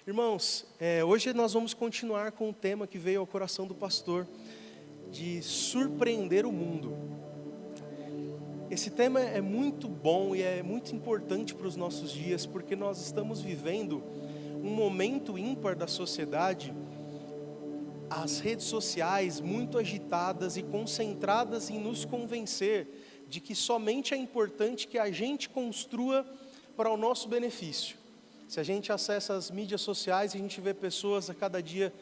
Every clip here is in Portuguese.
Irmãos, hoje nós vamos continuar com o tema que veio ao coração do pastor, de surpreender o mundo. Esse tema é muito bom e é muito importante para os nossos dias, porque nós estamos vivendo um momento ímpar da sociedade, as redes sociais muito agitadas e concentradas em nos convencer de que somente é importante que a gente construa para o nosso benefício. Se a gente acessa as mídias sociais, a gente vê pessoas a cada dia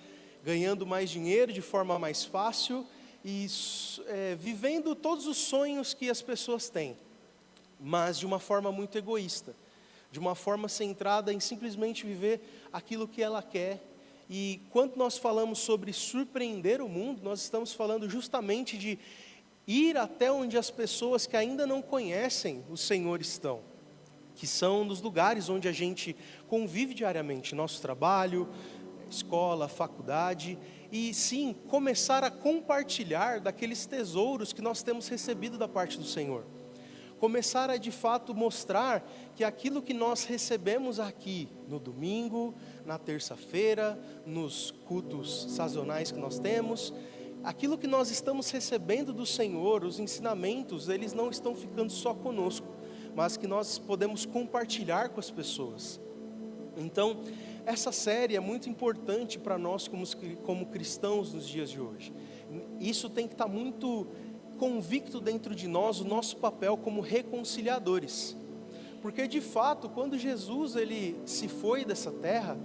ganhando mais dinheiro de forma mais fácil e vivendo todos os sonhos que as pessoas têm, mas de uma forma muito egoísta, de uma forma centrada em simplesmente viver aquilo que ela quer. E quando nós falamos sobre surpreender o mundo, nós estamos falando justamente de ir até onde as pessoas que ainda não conhecem o Senhor estão, que são nos lugares onde a gente convive diariamente, nosso trabalho, escola, faculdade, e sim, começar a compartilhar daqueles tesouros que nós temos recebido da parte do Senhor. Começar a de fato mostrar que aquilo que nós recebemos aqui no domingo, na terça-feira, nos cultos sazonais que nós temos, aquilo que nós estamos recebendo do Senhor, os ensinamentos, eles não estão ficando só conosco, mas que nós podemos compartilhar com as pessoas. Então, essa série é muito importante para nós como cristãos nos dias de hoje. Isso tem que estar muito convicto dentro de nós, o nosso papel como reconciliadores. Porque de fato, quando Jesus ele se foi dessa terra,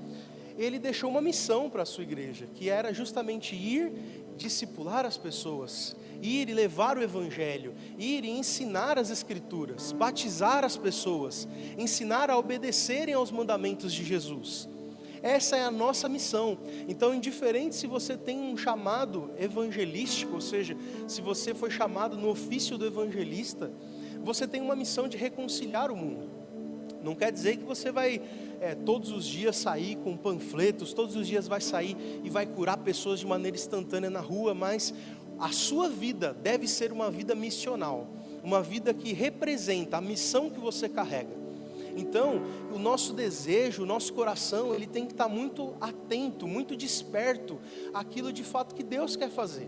ele deixou uma missão para a sua igreja, que era justamente ir discipular as pessoas, ir e levar o evangelho, ir e ensinar as escrituras, batizar as pessoas, ensinar a obedecerem aos mandamentos de Jesus. Essa é a nossa missão. Então, indiferente se você tem um chamado evangelístico, ou seja, se você foi chamado no ofício do evangelista, você tem uma missão de reconciliar o mundo. Não quer dizer que você vai todos os dias sair com panfletos, todos os dias vai sair e vai curar pessoas de maneira instantânea na rua, mas a sua vida deve ser uma vida missional, uma vida que representa a missão que você carrega. Então, o nosso desejo, o nosso coração, ele tem que estar muito atento, muito desperto àquilo de fato que Deus quer fazer,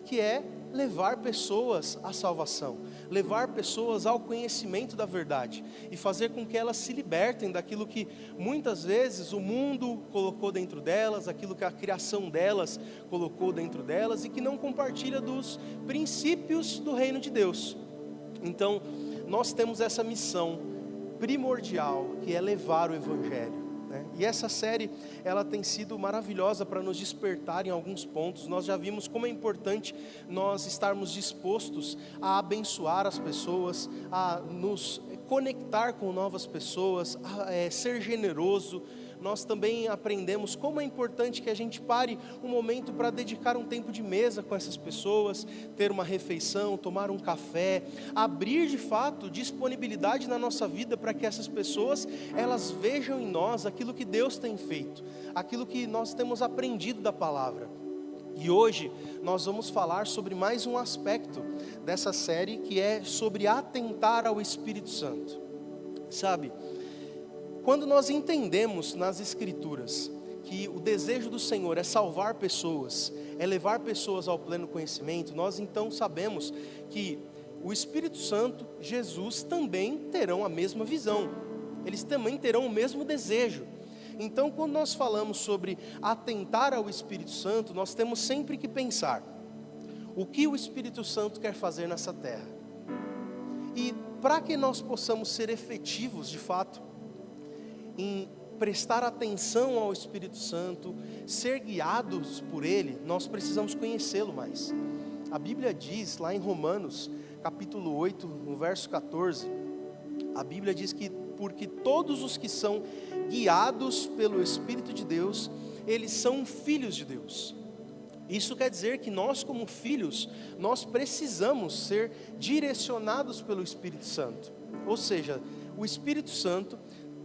que é levar pessoas à salvação, levar pessoas ao conhecimento da verdade e fazer com que elas se libertem daquilo que muitas vezes o mundo colocou dentro delas, aquilo que a criação delas colocou dentro delas e que não compartilha dos princípios do reino de Deus. Então, nós temos essa missão primordial, que é levar o evangelho. E essa série, ela tem sido maravilhosa para nos despertar em alguns pontos. Nós já vimos como é importante nós estarmos dispostos a abençoar as pessoas, a nos conectar com novas pessoas, a ser generoso. Nós também aprendemos como é importante que a gente pare um momento para dedicar um tempo de mesa com essas pessoas, ter uma refeição, tomar um café, abrir de fato disponibilidade na nossa vida para que essas pessoas, elas vejam em nós aquilo que Deus tem feito, aquilo que nós temos aprendido da palavra. E hoje nós vamos falar sobre mais um aspecto dessa série, que é sobre atentar ao Espírito Santo. Sabe, quando nós entendemos nas Escrituras que o desejo do Senhor é salvar pessoas, é levar pessoas ao pleno conhecimento, nós então sabemos que o Espírito Santo, Jesus, também terão a mesma visão, eles também terão o mesmo desejo. Então, quando nós falamos sobre atentar ao Espírito Santo, nós temos sempre que pensar: o que o Espírito Santo quer fazer nessa terra? E para que nós possamos ser efetivos de fato em prestar atenção ao Espírito Santo, ser guiados por Ele, nós precisamos conhecê-lo mais. A Bíblia diz lá em Romanos, capítulo 8, no verso 14, a Bíblia diz que porque todos os que são guiados pelo Espírito de Deus, eles são filhos de Deus. Isso quer dizer que nós, como filhos, nós precisamos ser direcionados pelo Espírito Santo. Ou seja, o Espírito Santo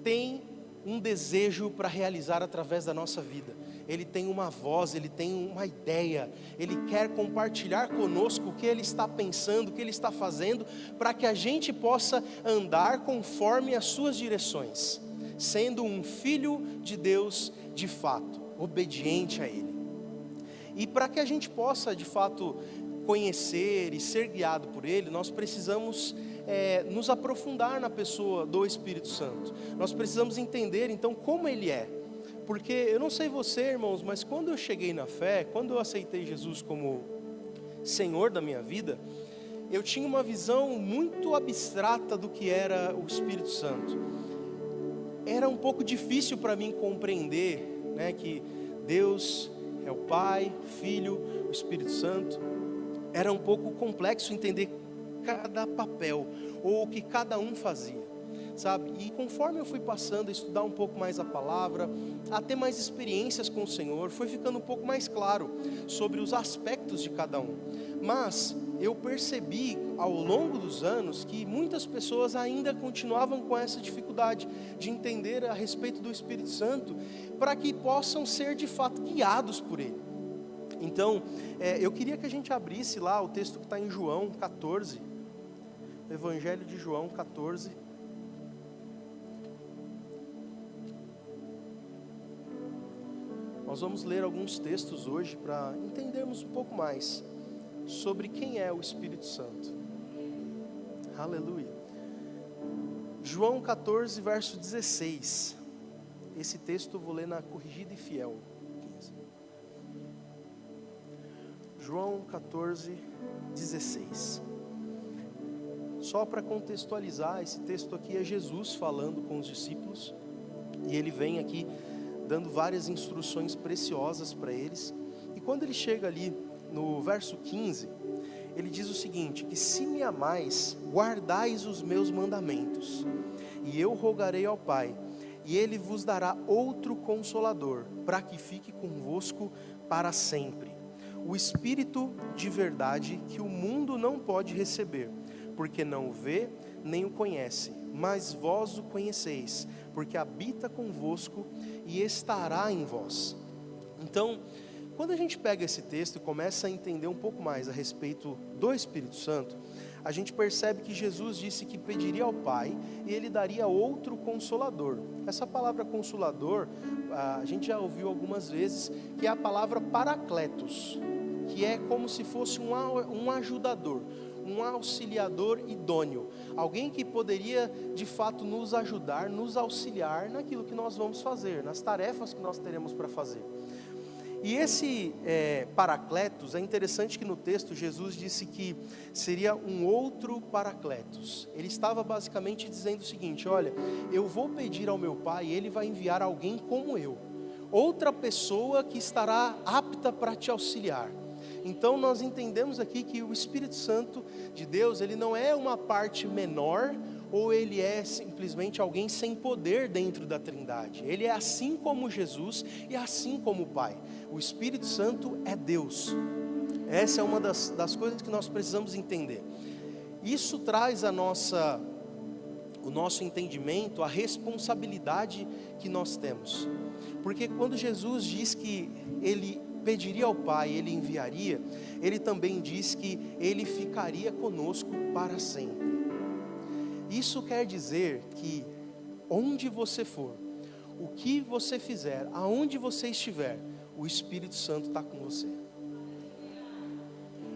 tem um desejo para realizar através da nossa vida. Ele tem uma voz, ele tem uma ideia, ele quer compartilhar conosco o que ele está pensando, o que ele está fazendo, para que a gente possa andar conforme as suas direções, sendo um filho de Deus de fato, obediente a Ele. E para que a gente possa, de fato, conhecer e ser guiado por Ele, nós precisamos nos aprofundar na pessoa do Espírito Santo. Nós precisamos entender, então, como Ele é. Porque, eu não sei você, irmãos, mas quando eu cheguei na fé, quando eu aceitei Jesus como Senhor da minha vida, eu tinha uma visão muito abstrata do que era o Espírito Santo. Era um pouco difícil para mim compreender, né, que Deus é o Pai, o Filho, o Espírito Santo. Era um pouco complexo entender cada papel, ou o que cada um fazia, sabe? E conforme eu fui passando a estudar um pouco mais a palavra, a ter mais experiências com o Senhor, foi ficando um pouco mais claro sobre os aspectos de cada um. Mas eu percebi ao longo dos anos que muitas pessoas ainda continuavam com essa dificuldade de entender a respeito do Espírito Santo, para que possam ser de fato guiados por Ele. Então, eu queria que a gente abrisse lá o texto que está em João 14, Evangelho de João 14. Nós vamos ler alguns textos hoje para entendermos um pouco mais sobre quem é o Espírito Santo. Aleluia. João 14, verso 16. Esse texto eu vou ler na Corrigida e Fiel. João 14, 16. Só para contextualizar, esse texto aqui é Jesus falando com os discípulos. E ele vem aqui dando várias instruções preciosas para eles. E quando ele chega ali no verso 15, ele diz o seguinte: que se me amais, guardais os meus mandamentos, e eu rogarei ao Pai, e Ele vos dará outro Consolador, para que fique convosco para sempre, o Espírito de verdade, que o mundo não pode receber, porque não o vê, nem o conhece, mas vós o conheceis, porque habita convosco e estará em vós. Então, quando a gente pega esse texto e começa a entender um pouco mais a respeito do Espírito Santo, a gente percebe que Jesus disse que pediria ao Pai e Ele daria outro Consolador. Essa palavra Consolador, a gente já ouviu algumas vezes, que é a palavra Paracletos, que é como se fosse um ajudador, um auxiliador idôneo, alguém que poderia de fato nos ajudar, nos auxiliar naquilo que nós vamos fazer, nas tarefas que nós teremos para fazer. E esse Paracletos, é interessante que no texto Jesus disse que seria um outro Paracletos. Ele estava basicamente dizendo o seguinte: olha, eu vou pedir ao meu Pai e Ele vai enviar alguém como eu, outra pessoa que estará apta para te auxiliar. Então nós entendemos aqui que o Espírito Santo de Deus, ele não é uma parte menor, ou ele é simplesmente alguém sem poder dentro da Trindade. Ele é assim como Jesus e assim como o Pai. O Espírito Santo é Deus. Essa é uma das coisas que nós precisamos entender. Isso traz o nosso entendimento, a responsabilidade que nós temos. Porque quando Jesus diz que Ele pediria ao Pai, Ele enviaria, Ele também diz que Ele ficaria conosco para sempre. Isso quer dizer que onde você for, o que você fizer, aonde você estiver, o Espírito Santo está com você.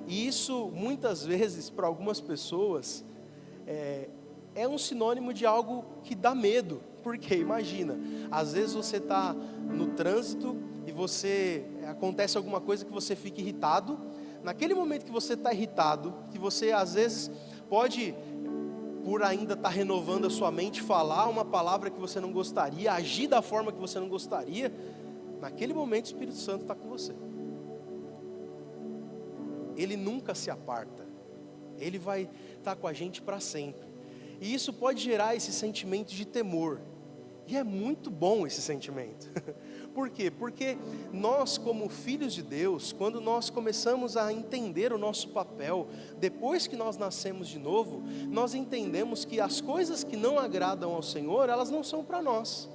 E isso muitas vezes para algumas pessoas é um sinônimo de algo que dá medo. Porque imagina, às vezes você está no trânsito e acontece alguma coisa que você fica irritado. Naquele momento que você está irritado, que você às vezes pode, por ainda estar renovando a sua mente, falar uma palavra que você não gostaria, agir da forma que você não gostaria, naquele momento o Espírito Santo está com você. Ele nunca se aparta, Ele vai estar com a gente para sempre. E isso pode gerar esse sentimento de temor, e é muito bom esse sentimento. Por quê? Porque nós, como filhos de Deus, quando nós começamos a entender o nosso papel, depois que nós nascemos de novo, nós entendemos que as coisas que não agradam ao Senhor, elas não são para nós.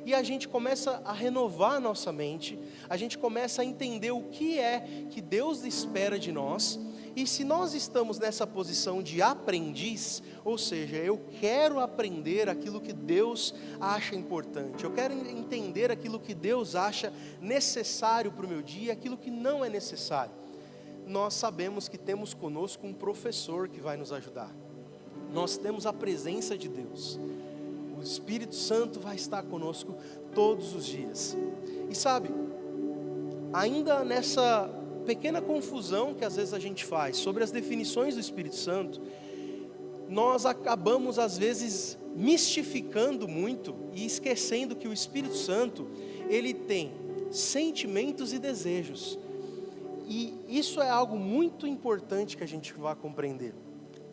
E a gente começa a renovar a nossa mente, a gente começa a entender o que é que Deus espera de nós, E se nós estamos nessa posição de aprendiz, ou seja, eu quero aprender aquilo que Deus acha importante, eu quero entender aquilo que Deus acha necessário para o meu dia, aquilo que não é necessário. Nós sabemos que temos conosco um professor que vai nos ajudar. Nós temos a presença de Deus. O Espírito Santo vai estar conosco todos os dias. E sabe, ainda nessa pequena confusão que às vezes a gente faz sobre as definições do Espírito Santo, nós acabamos às vezes mistificando muito e esquecendo que o Espírito Santo, ele tem sentimentos e desejos. E isso é algo muito importante que a gente vai compreender.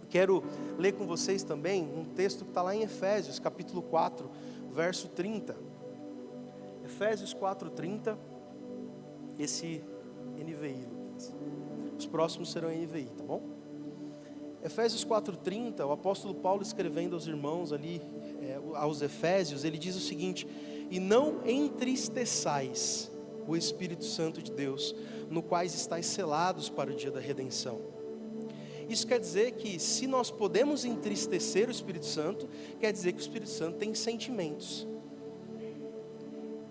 Quero ler com vocês também um texto que está lá em Efésios, capítulo 4, verso 30. Efésios 4, 30. Esse NVI, Lucas. Os próximos serão NVI, tá bom? Efésios 4, 30, o apóstolo Paulo escrevendo aos irmãos ali, aos Efésios, ele diz o seguinte: e não entristeçais o Espírito Santo de Deus, no quais estáis selados para o dia da redenção. Isso quer dizer que se nós podemos entristecer o Espírito Santo, quer dizer que o Espírito Santo tem sentimentos.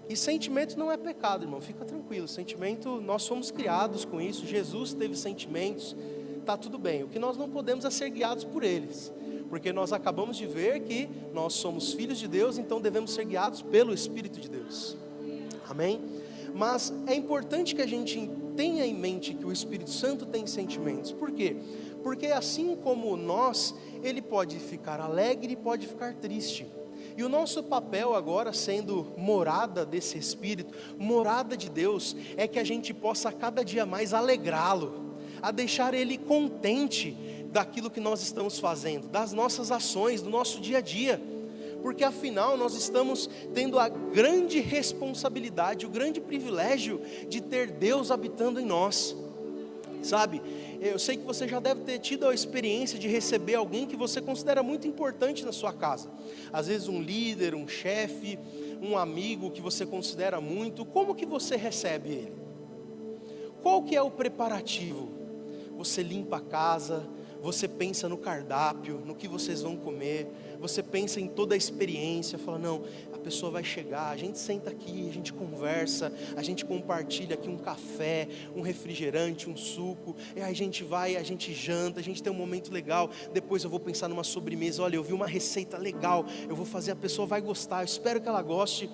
E sentimento não é pecado, irmão, fica tranquilo. Sentimento, nós somos criados com isso, Jesus teve sentimentos, está tudo bem. O que nós não podemos é ser guiados por eles, porque nós acabamos de ver que nós somos filhos de Deus, então devemos ser guiados pelo Espírito de Deus. Amém? Mas é importante que a gente tenha em mente que o Espírito Santo tem sentimentos. Por quê? Porque assim como nós, ele pode ficar alegre e pode ficar triste. E o nosso papel agora, sendo morada desse Espírito, morada de Deus, é que a gente possa cada dia mais alegrá-lo, a deixar ele contente daquilo que nós estamos fazendo, das nossas ações, do nosso dia a dia. Porque afinal nós estamos tendo a grande responsabilidade, o grande privilégio de ter Deus habitando em nós. Sabe, eu sei que você já deve ter tido a experiência de receber alguém que você considera muito importante na sua casa. Às vezes um líder, um chefe, um amigo que você considera muito. Como que você recebe ele? Qual que é o preparativo? Você limpa a casa, você pensa no cardápio, no que vocês vão comer, você pensa em toda a experiência, fala, não, a pessoa vai chegar, a gente senta aqui, a gente conversa, a gente compartilha aqui um café, um refrigerante, um suco, e aí a gente vai, a gente janta, a gente tem um momento legal, depois eu vou pensar numa sobremesa, olha, eu vi uma receita legal, eu vou fazer, a pessoa vai gostar, eu espero que ela goste.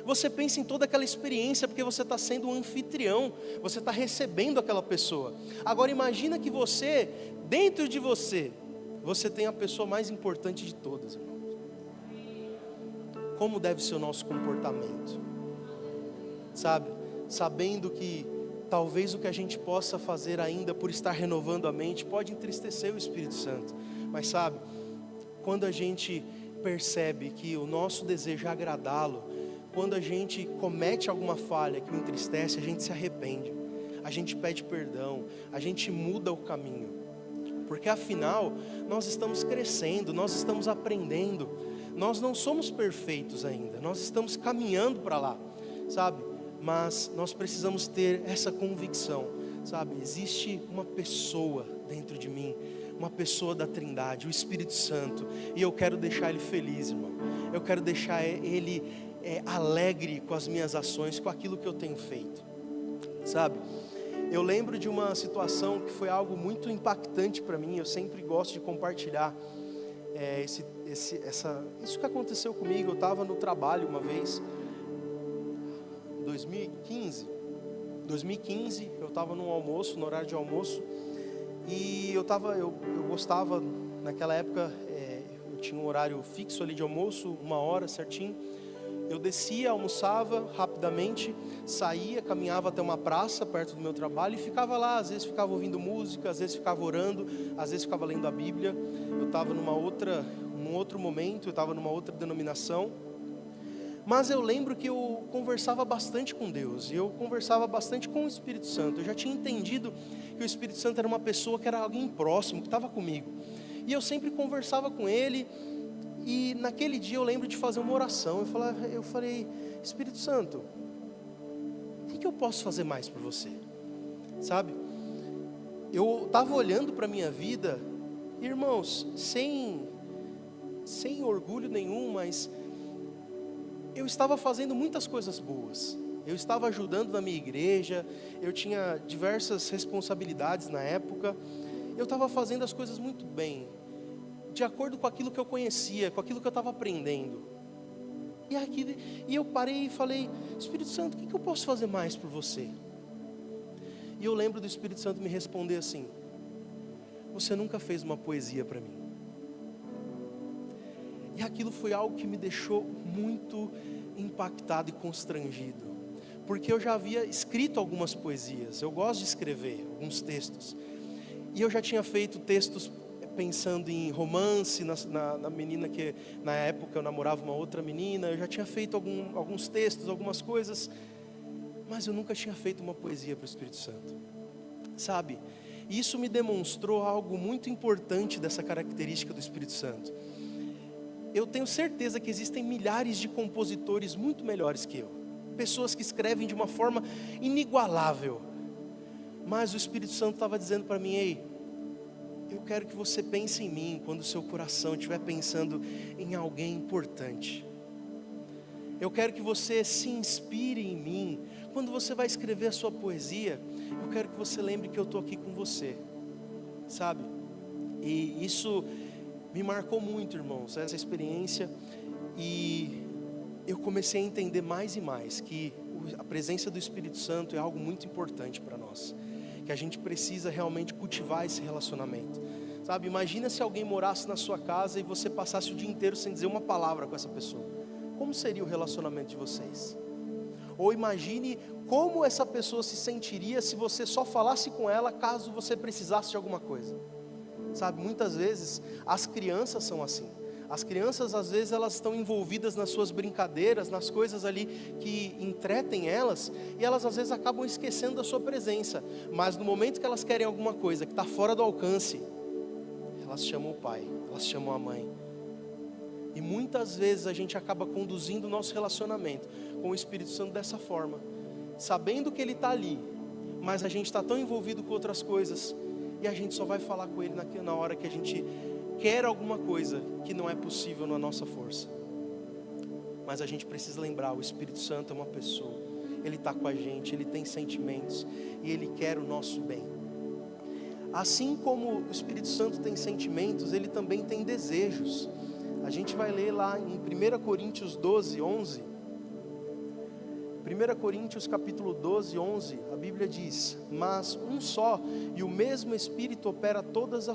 Você pensa em toda aquela experiência, porque você está sendo um anfitrião, você está recebendo aquela pessoa. Agora imagina que você, dentro de você, você tem a pessoa mais importante de todas, irmãos. Como deve ser o nosso comportamento? Sabe, sabendo que talvez o que a gente possa fazer ainda por estar renovando a mente, pode entristecer o Espírito Santo. Mas sabe, quando a gente percebe que o nosso desejo é agradá-lo, quando a gente comete alguma falha que o entristece, a gente se arrepende, a gente pede perdão, a gente muda o caminho, porque afinal, nós estamos crescendo, nós estamos aprendendo, nós não somos perfeitos ainda, nós estamos caminhando para lá, sabe? Mas nós precisamos ter essa convicção, sabe? Existe uma pessoa dentro de mim, uma pessoa da Trindade, o Espírito Santo, e eu quero deixar ele feliz, irmão, eu quero deixar ele alegre com as minhas ações, com aquilo que eu tenho feito, sabe? Eu lembro de uma situação que foi algo muito impactante para mim, eu sempre gosto de compartilhar isso que aconteceu comigo. Eu estava no trabalho uma vez, 2015, eu estava num almoço, no horário de almoço, e eu gostava, naquela época, eu tinha um horário fixo ali de almoço, 1 hora certinho. Eu descia, almoçava rapidamente, saía, caminhava até uma praça perto do meu trabalho e ficava lá. Às vezes ficava ouvindo música, às vezes ficava orando, às vezes ficava lendo a Bíblia. Eu estava num outro momento, eu estava numa outra denominação. Mas eu lembro que eu conversava bastante com Deus, e eu conversava bastante com o Espírito Santo. Eu já tinha entendido que o Espírito Santo era uma pessoa que era alguém próximo, que estava comigo. E eu sempre conversava com ele. E naquele dia eu lembro de fazer uma oração. Eu falei, Espírito Santo, o que eu posso fazer mais por você? Sabe? eu estava olhando para a minha vida, irmãos, sem orgulho nenhum, mas eu estava fazendo muitas coisas boas. Eu estava ajudando na minha igreja, eu tinha diversas responsabilidades na época, eu estava fazendo as coisas muito bem, de acordo com aquilo que eu conhecia, com aquilo que eu estava aprendendo. E eu parei e falei: Espírito Santo, o que eu posso fazer mais por você? E eu lembro do Espírito Santo me responder assim: você nunca fez uma poesia para mim. E aquilo foi algo que me deixou muito impactado e constrangido, porque eu já havia escrito algumas poesias, eu gosto de escrever alguns textos, e eu já tinha feito textos pensando em romance, na menina que na época eu namorava uma outra menina, eu já tinha feito alguns textos, algumas coisas, mas eu nunca tinha feito uma poesia para o Espírito Santo, sabe? E isso me demonstrou algo muito importante dessa característica do Espírito Santo. Eu tenho certeza que existem milhares de compositores muito melhores que eu, pessoas que escrevem de uma forma inigualável, mas o Espírito Santo estava dizendo para mim: ei, eu quero que você pense em mim quando o seu coração estiver pensando em alguém importante. Eu quero que você se inspire em mim quando você vai escrever a sua poesia. Eu quero que você lembre que eu estou aqui com você, sabe? E isso me marcou muito, irmãos, essa experiência. E eu comecei a entender mais e mais que a presença do Espírito Santo é algo muito importante para nós, que a gente precisa realmente cultivar esse relacionamento, sabe? Imagina se alguém morasse na sua casa e você passasse o dia inteiro sem dizer uma palavra com essa pessoa. Como seria o relacionamento de vocês? Ou imagine como essa pessoa se sentiria se você só falasse com ela caso você precisasse de alguma coisa, sabe? Muitas vezes as crianças são assim. As crianças, às vezes, elas estão envolvidas nas suas brincadeiras, nas coisas ali que entretem elas, e elas às vezes acabam esquecendo da sua presença, mas no momento que elas querem alguma coisa que está fora do alcance, elas chamam o pai, elas chamam a mãe. E muitas vezes a gente acaba conduzindo o nosso relacionamento com o Espírito Santo dessa forma, sabendo que Ele está ali, mas a gente está tão envolvido com outras coisas, e a gente só vai falar com Ele na hora que a gente quer alguma coisa que não é possível na nossa força. Mas a gente precisa lembrar, o Espírito Santo é uma pessoa, Ele está com a gente, Ele tem sentimentos, e Ele quer o nosso bem. Assim como o Espírito Santo tem sentimentos, Ele também tem desejos. A gente vai ler lá em 1 Coríntios 12, 11. 1 Coríntios capítulo 12, 11, a Bíblia diz: mas um só e o mesmo Espírito opera todas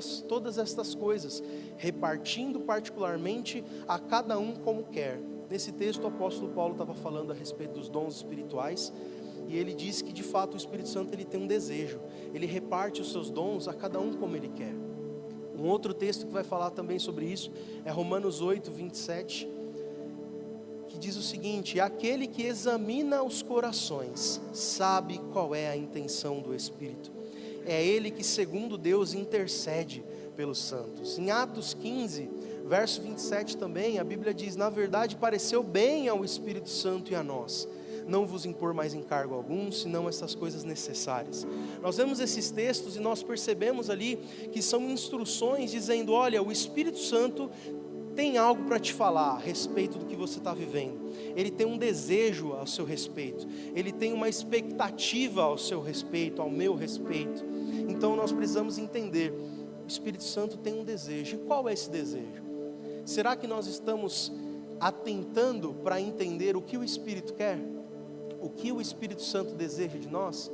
estas coisas, repartindo particularmente a cada um como quer. Nesse texto o apóstolo Paulo estava falando a respeito dos dons espirituais, e ele disse que de fato o Espírito Santo ele tem um desejo, ele reparte os seus dons a cada um como ele quer. Um outro texto que vai falar também sobre isso é Romanos 8, 27, que diz o seguinte: aquele que examina os corações sabe qual é a intenção do Espírito, é Ele que segundo Deus intercede pelos santos. Em Atos 15, verso 27 também, a Bíblia diz: na verdade pareceu bem ao Espírito Santo e a nós, não vos impor mais encargo algum, senão essas coisas necessárias. Nós vemos esses textos e nós percebemos ali que são instruções dizendo: olha, o Espírito Santo tem algo para te falar a respeito do que você está vivendo. Ele tem um desejo ao seu respeito, Ele tem uma expectativa ao seu respeito, ao meu respeito. Então nós precisamos entender, o Espírito Santo tem um desejo. E qual é esse desejo? Será que nós estamos atentando para entender o que o Espírito quer? O que o Espírito Santo deseja de nós?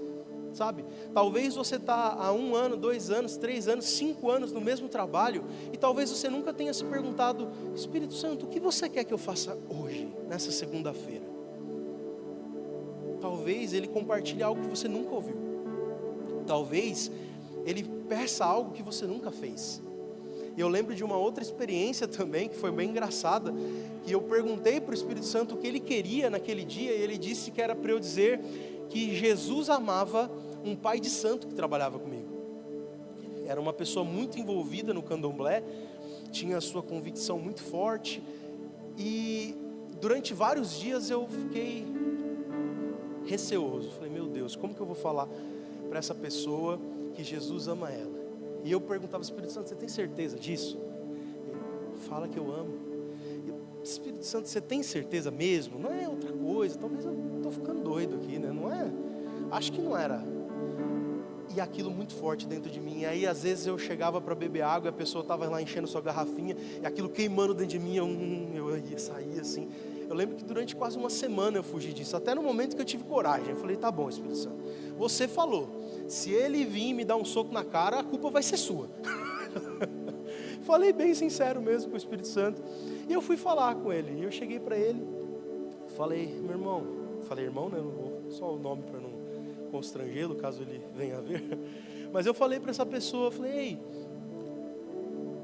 Sabe, talvez você está há 1 ano, 2 anos, 3 anos, 5 anos no mesmo trabalho, e talvez você nunca tenha se perguntado: Espírito Santo, o que você quer que eu faça hoje, nessa segunda-feira? Talvez Ele compartilhe algo que você nunca ouviu, talvez Ele peça algo que você nunca fez. E eu lembro de uma outra experiência também, que foi bem engraçada, que eu perguntei para o Espírito Santo o que Ele queria naquele dia, e Ele disse que era para eu dizer que Jesus amava um pai de santo que trabalhava comigo. Era uma pessoa muito envolvida no candomblé, tinha a sua convicção muito forte, e durante vários dias eu fiquei receoso. Falei: meu Deus, como que eu vou falar para essa pessoa que Jesus ama ela. E eu perguntava, Espírito Santo, você tem certeza disso? Ele fala que eu amo. Espírito Santo, você tem certeza mesmo? Não é outra coisa, talvez eu estou ficando doido aqui, né? Não é? Acho que não era. E aquilo muito forte dentro de mim. E aí às vezes eu chegava para beber água e a pessoa estava lá enchendo sua garrafinha, e aquilo queimando dentro de mim, eu ia sair assim. Eu lembro que durante quase uma semana eu fugi disso, até no momento que eu tive coragem. Eu falei, tá bom, Espírito Santo, você falou, se ele vir me dar um soco na cara, a culpa vai ser sua. Falei bem sincero mesmo com o Espírito Santo. E eu fui falar com ele. E eu cheguei para ele, falei, meu irmão, falei irmão, né? Não vou, só o nome para não constrangê-lo, caso ele venha a ver. Mas eu falei para essa pessoa, falei, ei,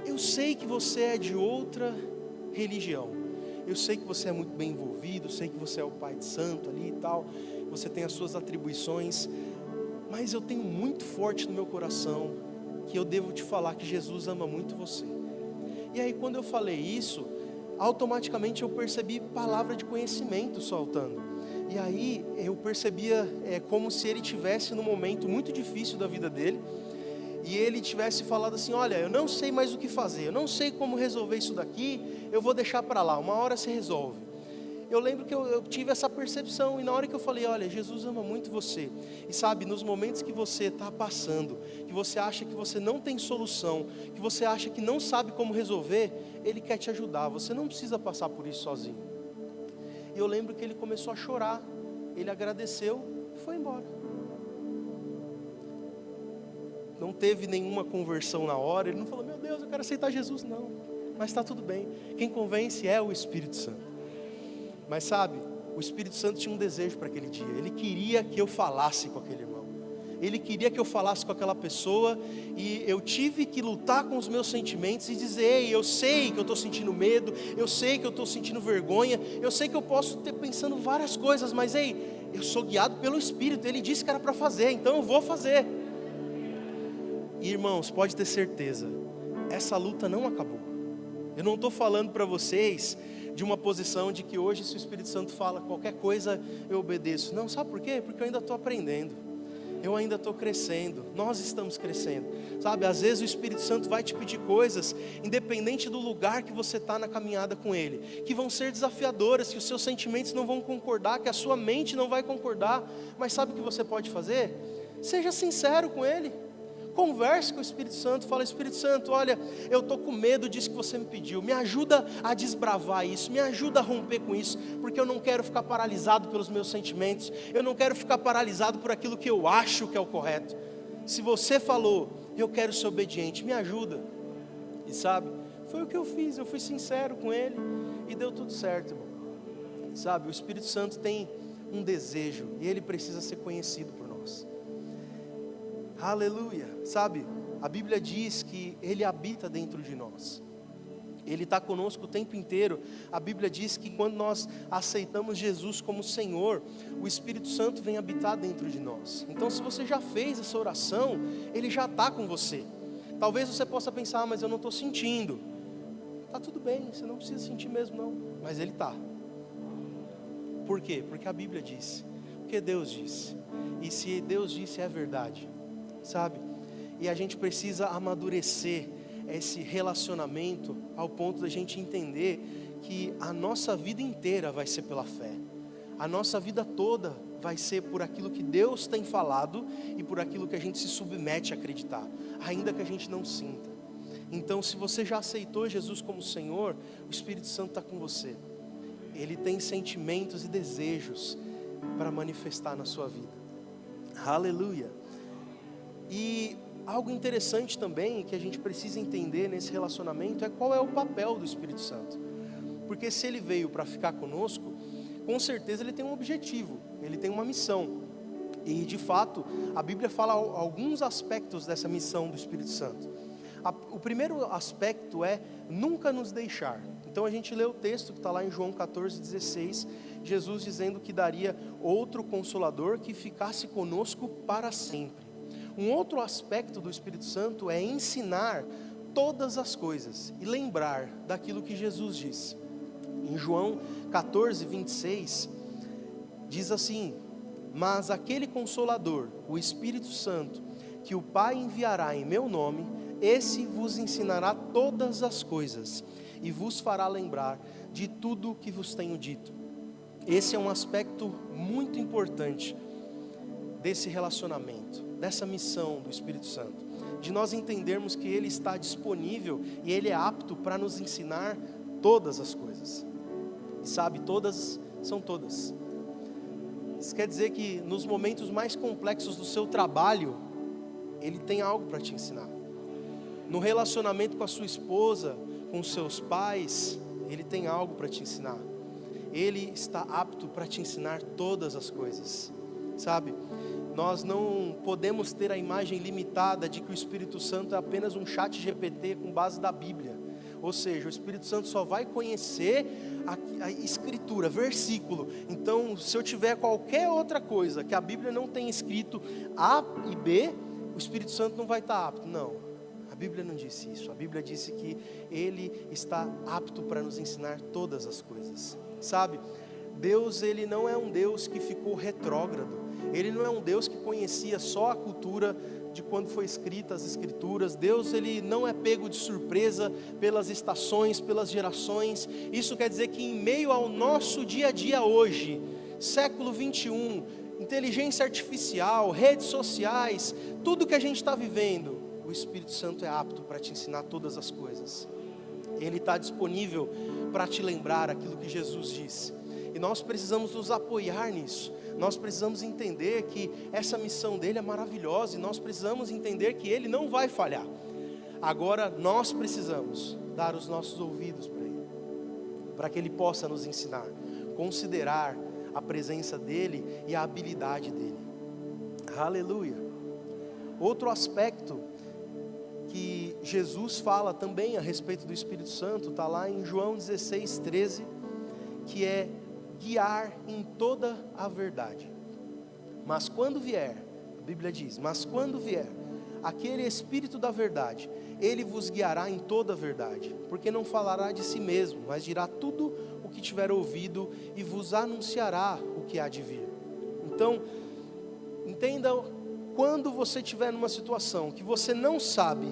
eu sei que você é de outra religião. Eu sei que você é muito bem envolvido, sei que você é o pai de santo ali e tal, você tem as suas atribuições, mas eu tenho muito forte no meu coração que eu devo te falar que Jesus ama muito você. E aí quando eu falei isso, automaticamente eu percebi palavra de conhecimento soltando. E aí eu percebia como se ele tivesse num momento muito difícil da vida dele, e ele tivesse falado assim, olha, eu não sei mais o que fazer, eu não sei como resolver isso daqui, eu vou deixar para lá, uma hora se resolve. Eu lembro que eu tive essa percepção, e na hora que eu falei, olha, Jesus ama muito você, e sabe, nos momentos que você está passando, que você acha que você não tem solução, que você acha que não sabe como resolver, Ele quer te ajudar, você não precisa passar por isso sozinho. E eu lembro que ele começou a chorar, ele agradeceu e foi embora. Não teve nenhuma conversão na hora, ele não falou, meu Deus, eu quero aceitar Jesus, não. Mas está tudo bem, quem convence é o Espírito Santo. Mas sabe, o Espírito Santo tinha um desejo para aquele dia, ele queria que eu falasse com aquele irmão, ele queria que eu falasse com aquela pessoa, e eu tive que lutar com os meus sentimentos e dizer, ei, eu sei que eu estou sentindo medo, eu sei que eu estou sentindo vergonha, eu sei que eu posso ter pensando várias coisas, mas ei, eu sou guiado pelo Espírito, ele disse que era para fazer, então eu vou fazer. E irmãos, pode ter certeza, essa luta não acabou. Eu não estou falando para vocês de uma posição de que hoje se o Espírito Santo fala qualquer coisa eu obedeço. Não, sabe por quê? Porque eu ainda estou aprendendo, eu ainda estou crescendo, nós estamos crescendo. Sabe, às vezes o Espírito Santo vai te pedir coisas, independente do lugar que você está na caminhada com Ele, que vão ser desafiadoras, que os seus sentimentos não vão concordar, que a sua mente não vai concordar. Mas sabe o que você pode fazer? Seja sincero com Ele. Converse com o Espírito Santo, fala, Espírito Santo, olha, eu estou com medo disso que você me pediu, me ajuda a desbravar isso, me ajuda a romper com isso, porque eu não quero ficar paralisado pelos meus sentimentos, eu não quero ficar paralisado por aquilo que eu acho que é o correto. Se você falou, eu quero ser obediente, me ajuda. E sabe, foi o que eu fiz, eu fui sincero com Ele, e deu tudo certo, irmão. Sabe, o Espírito Santo tem um desejo, e Ele precisa ser conhecido por nós. Aleluia, sabe, a Bíblia diz que Ele habita dentro de nós, Ele está conosco o tempo inteiro. A Bíblia diz que quando nós aceitamos Jesus como Senhor, o Espírito Santo vem habitar dentro de nós. Então se você já fez essa oração, Ele já está com você. Talvez você possa pensar, mas eu não estou sentindo. Está tudo bem, você não precisa sentir mesmo não, mas Ele está. Por quê? Porque a Bíblia disse, porque Deus disse, e se Deus disse é verdade. Sabe, e a gente precisa amadurecer esse relacionamento ao ponto da gente entender que a nossa vida inteira vai ser pela fé, a nossa vida toda vai ser por aquilo que Deus tem falado e por aquilo que a gente se submete a acreditar, ainda que a gente não sinta. Então se você já aceitou Jesus como Senhor, o Espírito Santo está com você, Ele tem sentimentos e desejos para manifestar na sua vida. Aleluia. E algo interessante também que a gente precisa entender nesse relacionamento é qual é o papel do Espírito Santo. Porque se Ele veio para ficar conosco, com certeza Ele tem um objetivo, Ele tem uma missão. E de fato, a Bíblia fala alguns aspectos dessa missão do Espírito Santo. O primeiro aspecto é nunca nos deixar. Então a gente lê o texto que está lá em João 14,16, Jesus dizendo que daria outro Consolador que ficasse conosco para sempre. Um outro aspecto do Espírito Santo é ensinar todas as coisas e lembrar daquilo que Jesus disse. Em João 14:26, diz assim, mas aquele Consolador, o Espírito Santo, que o Pai enviará em meu nome, esse vos ensinará todas as coisas e vos fará lembrar de tudo o que vos tenho dito. Esse é um aspecto muito importante desse relacionamento, dessa missão do Espírito Santo, de nós entendermos que Ele está disponível e Ele é apto para nos ensinar todas as coisas. E sabe, todas são todas. Isso quer dizer que nos momentos mais complexos do seu trabalho, Ele tem algo para te ensinar. No relacionamento com a sua esposa, com os seus pais, Ele tem algo para te ensinar. Ele está apto para te ensinar todas as coisas, sabe? Nós não podemos ter a imagem limitada de que o Espírito Santo é apenas um chat GPT com base da Bíblia. Ou seja, o Espírito Santo só vai conhecer a Escritura, versículo. Então, se eu tiver qualquer outra coisa que a Bíblia não tem escrito A e B, o Espírito Santo não vai estar apto. Não, a Bíblia não disse isso. A Bíblia disse que Ele está apto para nos ensinar todas as coisas. Sabe, Deus, Ele não é um Deus que ficou retrógrado. Ele não é um Deus que conhecia só a cultura de quando foi escrita as Escrituras. Deus, Ele não é pego de surpresa pelas estações, pelas gerações. Isso quer dizer que em meio ao nosso dia a dia hoje, século 21, inteligência artificial, redes sociais, tudo que a gente está vivendo, o Espírito Santo é apto para te ensinar todas as coisas. Ele está disponível para te lembrar aquilo que Jesus disse. E nós precisamos nos apoiar nisso. Nós precisamos entender que essa missão dele é maravilhosa. E nós precisamos entender que ele não vai falhar. Agora nós precisamos dar os nossos ouvidos para ele, para que ele possa nos ensinar, considerar a presença dele e a habilidade dele. Aleluia. Outro aspecto que Jesus fala também a respeito do Espírito Santo, está lá em João 16:13, que é guiar em toda a verdade. Mas quando vier, a Bíblia diz, mas quando vier aquele Espírito da verdade, Ele vos guiará em toda a verdade, porque não falará de si mesmo, mas dirá tudo o que tiver ouvido e vos anunciará o que há de vir. Então, entenda, quando você estiver numa situação que você não sabe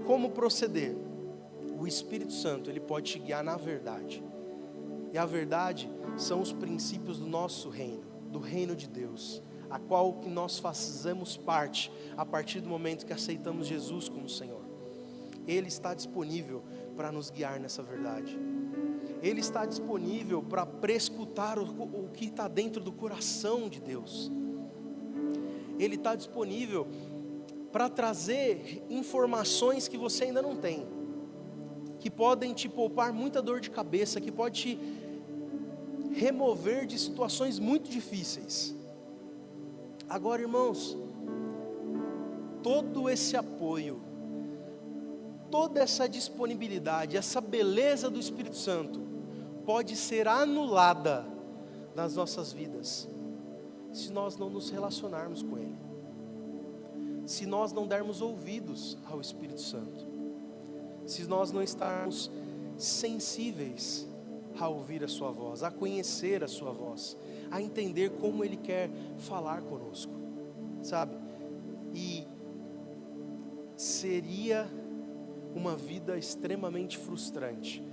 como proceder, o Espírito Santo, ele pode te guiar na verdade. E a verdade são os princípios do nosso reino, do reino de Deus, a qual que nós fazemos parte a partir do momento que aceitamos Jesus como Senhor. Ele está disponível para nos guiar nessa verdade. Ele está disponível para prescutar o que está dentro do coração de Deus. Ele está disponível para trazer informações que você ainda não tem, que podem te poupar muita dor de cabeça, que pode te remover de situações muito difíceis. Agora, irmãos, todo esse apoio, toda essa disponibilidade, essa beleza do Espírito Santo pode ser anulada nas nossas vidas se nós não nos relacionarmos com Ele, se nós não dermos ouvidos ao Espírito Santo, se nós não estarmos sensíveis a ouvir a sua voz, a conhecer a sua voz, a entender como Ele quer falar conosco, sabe? E seria uma vida extremamente frustrante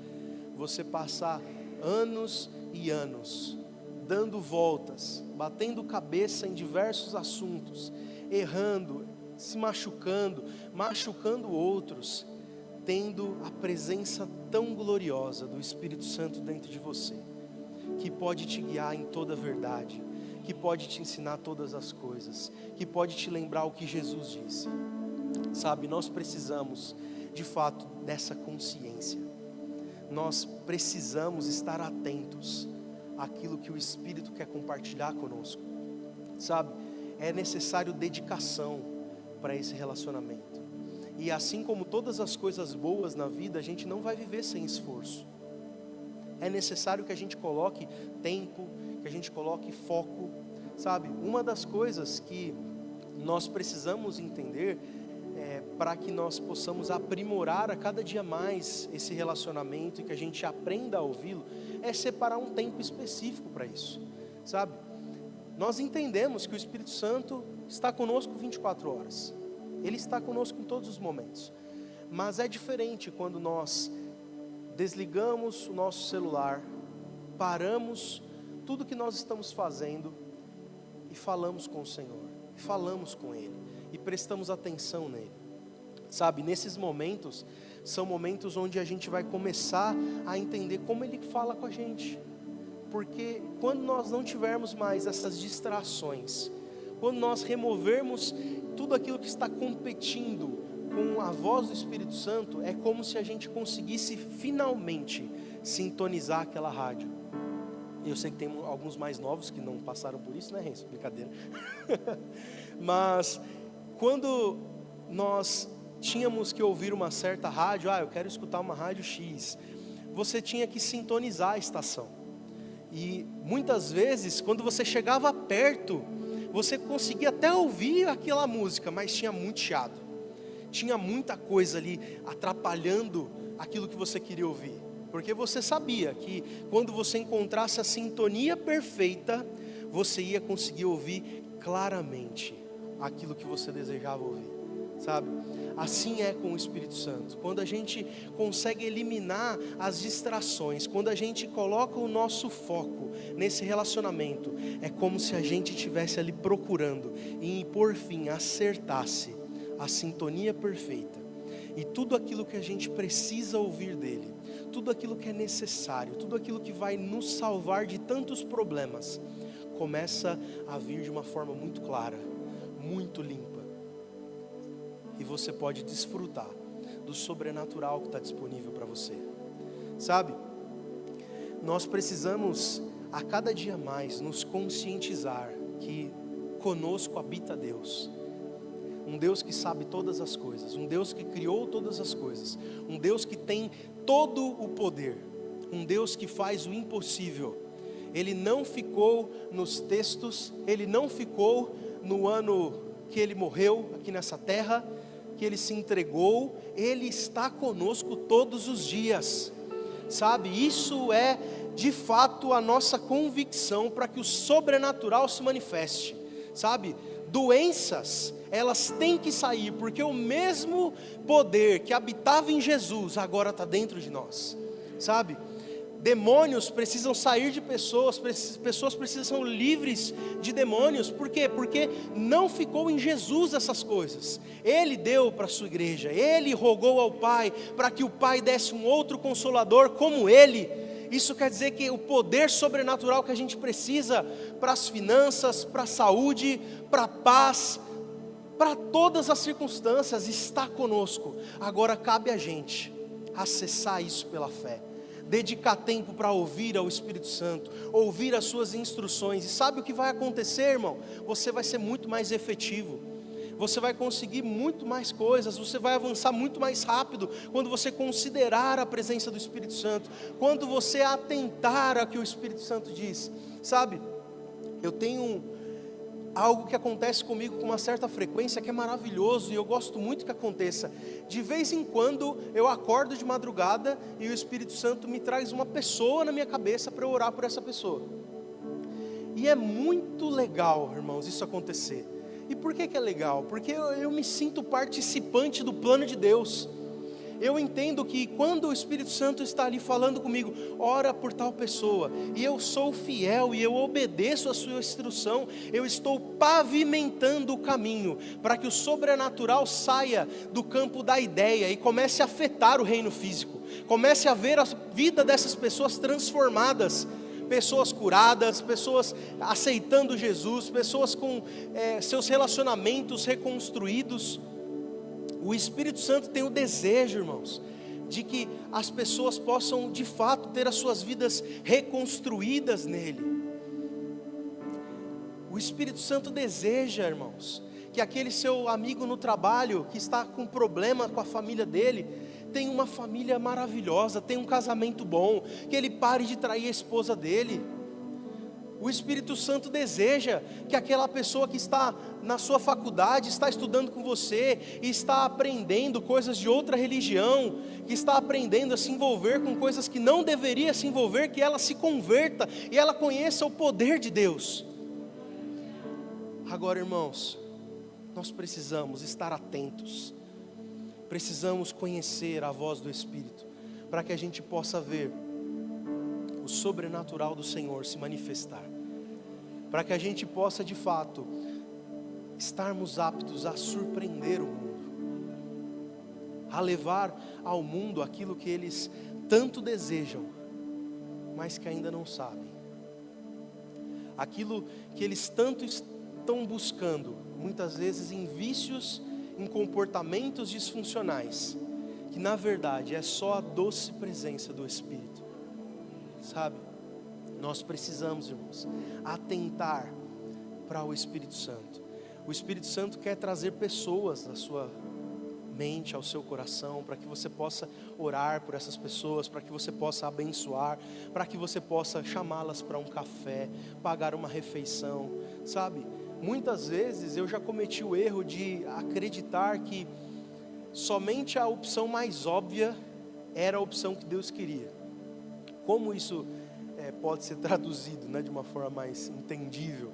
você passar anos e anos dando voltas, batendo cabeça em diversos assuntos, errando, se machucando, machucando outros, tendo a presença tão gloriosa do Espírito Santo dentro de você, que pode te guiar em toda a verdade, que pode te ensinar todas as coisas, que pode te lembrar o que Jesus disse. Sabe, nós precisamos de fato dessa consciência. Nós precisamos estar atentos àquilo que o Espírito quer compartilhar conosco. Sabe, é necessário dedicação para esse relacionamento. E assim como todas as coisas boas na vida, a gente não vai viver sem esforço. É necessário que a gente coloque tempo, que a gente coloque foco. Sabe, uma das coisas que nós precisamos entender para que nós possamos aprimorar a cada dia mais esse relacionamento e que a gente aprenda a ouvi-lo, é separar um tempo específico para isso, sabe? Nós entendemos que o Espírito Santo está conosco 24 horas, Ele está conosco em todos os momentos. Mas é diferente quando nós desligamos o nosso celular, paramos tudo que nós estamos fazendo e falamos com o Senhor, e falamos com Ele, e prestamos atenção nele. Sabe, nesses momentos, são momentos onde a gente vai começar a entender como Ele fala com a gente. Porque quando nós não tivermos mais essas distrações, quando nós removermos tudo aquilo que está competindo com a voz do Espírito Santo, é como se a gente conseguisse finalmente sintonizar aquela rádio. Eu sei que tem alguns mais novos que não passaram por isso, né, Renzo? Brincadeira. Mas quando nós tínhamos que ouvir uma certa rádio, eu quero escutar uma rádio X, você tinha que sintonizar a estação. E muitas vezes, quando você chegava perto, você conseguia até ouvir aquela música, mas tinha muito chiado. Tinha muita coisa ali atrapalhando aquilo que você queria ouvir. Porque você sabia que quando você encontrasse a sintonia perfeita, você ia conseguir ouvir claramente aquilo que você desejava ouvir, sabe? Assim é com o Espírito Santo. Quando a gente consegue eliminar as distrações, quando a gente coloca o nosso foco nesse relacionamento, é como se a gente estivesse ali procurando e por fim acertasse a sintonia perfeita. E tudo aquilo que a gente precisa ouvir dele, tudo aquilo que é necessário, tudo aquilo que vai nos salvar de tantos problemas, começa a vir de uma forma muito clara, muito limpa. E você pode desfrutar do sobrenatural que está disponível para você. Sabe, nós precisamos a cada dia mais nos conscientizar que conosco habita Deus. Um Deus que sabe todas as coisas, um Deus que criou todas as coisas, um Deus que tem todo o poder, um Deus que faz o impossível. Ele não ficou nos textos, Ele não ficou no ano que Ele morreu aqui nessa terra, que Ele se entregou, Ele está conosco todos os dias, sabe? Isso é de fato a nossa convicção para que o sobrenatural se manifeste, sabe? Doenças, elas têm que sair, porque o mesmo poder que habitava em Jesus, agora está dentro de nós, sabe? Demônios precisam sair de pessoas precisam ser livres de demônios. Por quê? Porque não ficou em Jesus essas coisas. Ele deu para a sua igreja, Ele rogou ao Pai, para que o Pai desse um outro Consolador como Ele. Isso quer dizer que o poder sobrenatural que a gente precisa para as finanças, para a saúde, para a paz, para todas as circunstâncias, está conosco. Agora cabe a gente acessar isso pela fé, dedicar tempo para ouvir ao Espírito Santo, ouvir as suas instruções. E sabe o que vai acontecer, irmão? Você vai ser muito mais efetivo, você vai conseguir muito mais coisas, você vai avançar muito mais rápido quando você considerar a presença do Espírito Santo, quando você atentar ao que o Espírito Santo diz. Sabe, eu tenho algo que acontece comigo com uma certa frequência que é maravilhoso e eu gosto muito que aconteça. De vez em quando eu acordo de madrugada e o Espírito Santo me traz uma pessoa na minha cabeça para eu orar por essa pessoa. E é muito legal, irmãos, isso acontecer. E por que é legal? Porque eu me sinto participante do plano de Deus. Eu entendo que quando o Espírito Santo está ali falando comigo, ora por tal pessoa, e eu sou fiel e eu obedeço a sua instrução, eu estou pavimentando o caminho para que o sobrenatural saia do campo da ideia e comece a afetar o reino físico, comece a ver a vida dessas pessoas transformadas, pessoas curadas, pessoas aceitando Jesus, pessoas com seus relacionamentos reconstruídos. O Espírito Santo tem o desejo, irmãos, de que as pessoas possam de fato ter as suas vidas reconstruídas nele. O Espírito Santo deseja, irmãos, que aquele seu amigo no trabalho que está com problema com a família dele, tenha uma família maravilhosa, tenha um casamento bom, que ele pare de trair a esposa dele. O Espírito Santo deseja que aquela pessoa que está na sua faculdade, está estudando com você, e está aprendendo coisas de outra religião, que está aprendendo a se envolver com coisas que não deveria se envolver, que ela se converta e ela conheça o poder de Deus. Agora, irmãos, nós precisamos estar atentos, precisamos conhecer a voz do Espírito, para que a gente possa ver o sobrenatural do Senhor se manifestar, para que a gente possa de fato estarmos aptos a surpreender o mundo, a levar ao mundo aquilo que eles tanto desejam, mas que ainda não sabem, aquilo que eles tanto estão buscando, muitas vezes em vícios, em comportamentos disfuncionais, que na verdade é só a doce presença do Espírito, sabe? Nós precisamos, irmãos, atentar para o Espírito Santo. O Espírito Santo quer trazer pessoas à sua mente, ao seu coração, para que você possa orar por essas pessoas, para que você possa abençoar, para que você possa chamá-las para um café, pagar uma refeição, sabe? Muitas vezes eu já cometi o erro de acreditar que somente a opção mais óbvia era a opção que Deus queria. Como isso pode ser traduzido, né, de uma forma mais entendível?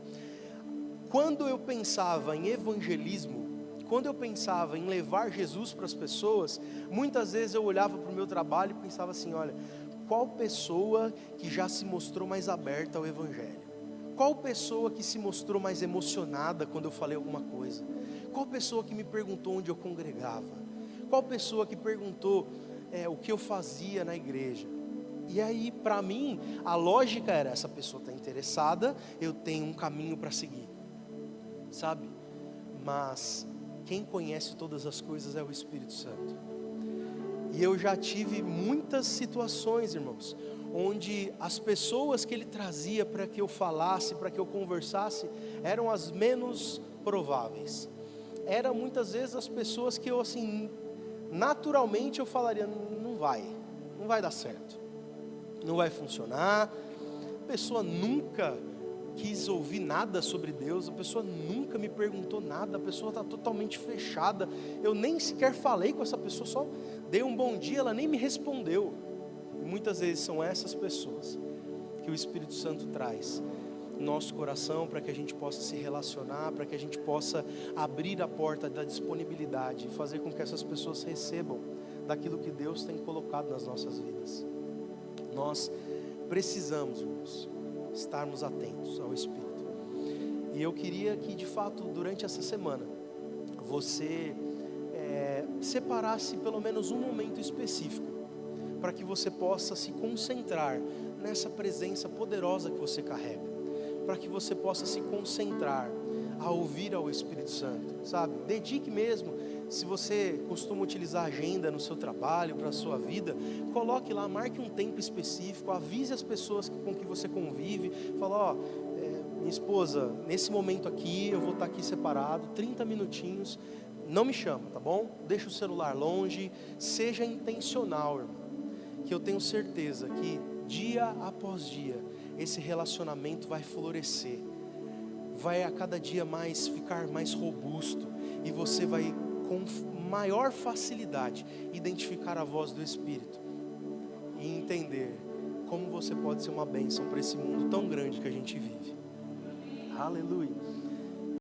Quando eu pensava em evangelismo, quando eu pensava em levar Jesus para as pessoas, muitas vezes eu olhava para o meu trabalho e pensava assim, olha, qual pessoa que já se mostrou mais aberta ao Evangelho? Qual pessoa que se mostrou mais emocionada quando eu falei alguma coisa? Qual pessoa que me perguntou onde eu congregava? Qual pessoa que perguntou o que eu fazia na igreja? E aí, para mim, a lógica era, essa pessoa está interessada, eu tenho um caminho para seguir, sabe? Mas quem conhece todas as coisas é o Espírito Santo. E eu já tive muitas situações, irmãos, onde as pessoas que ele trazia para que eu falasse, para que eu conversasse, eram as menos prováveis. Eram muitas vezes as pessoas que eu assim, naturalmente eu falaria, não vai dar certo, não vai funcionar. A pessoa nunca quis ouvir nada sobre Deus, a pessoa nunca me perguntou nada, a pessoa está totalmente fechada, eu nem sequer falei com essa pessoa, só dei um bom dia, ela nem me respondeu. E muitas vezes são essas pessoas que o Espírito Santo traz no nosso coração, para que a gente possa se relacionar, para que a gente possa abrir a porta da disponibilidade, e fazer com que essas pessoas recebam daquilo que Deus tem colocado nas nossas vidas. Nós precisamos, irmãos, estarmos atentos ao Espírito. E eu queria que de fato durante essa semana você separasse pelo menos um momento específico, para que você possa se concentrar nessa presença poderosa que você carrega, para que você possa se concentrar a ouvir ao Espírito Santo, sabe? Dedique mesmo. Se você costuma utilizar agenda no seu trabalho, para a sua vida, coloque lá, marque um tempo específico, avise as pessoas com que você convive, fala, minha esposa, nesse momento aqui, eu vou estar aqui separado, 30 minutinhos, não me chama, tá bom? Deixa o celular longe, seja intencional, irmão, que eu tenho certeza que dia após dia, esse relacionamento vai florescer, vai a cada dia mais ficar mais robusto, e você vai com maior facilidade identificar a voz do Espírito e entender como você pode ser uma bênção para esse mundo tão grande que a gente vive. Aleluia.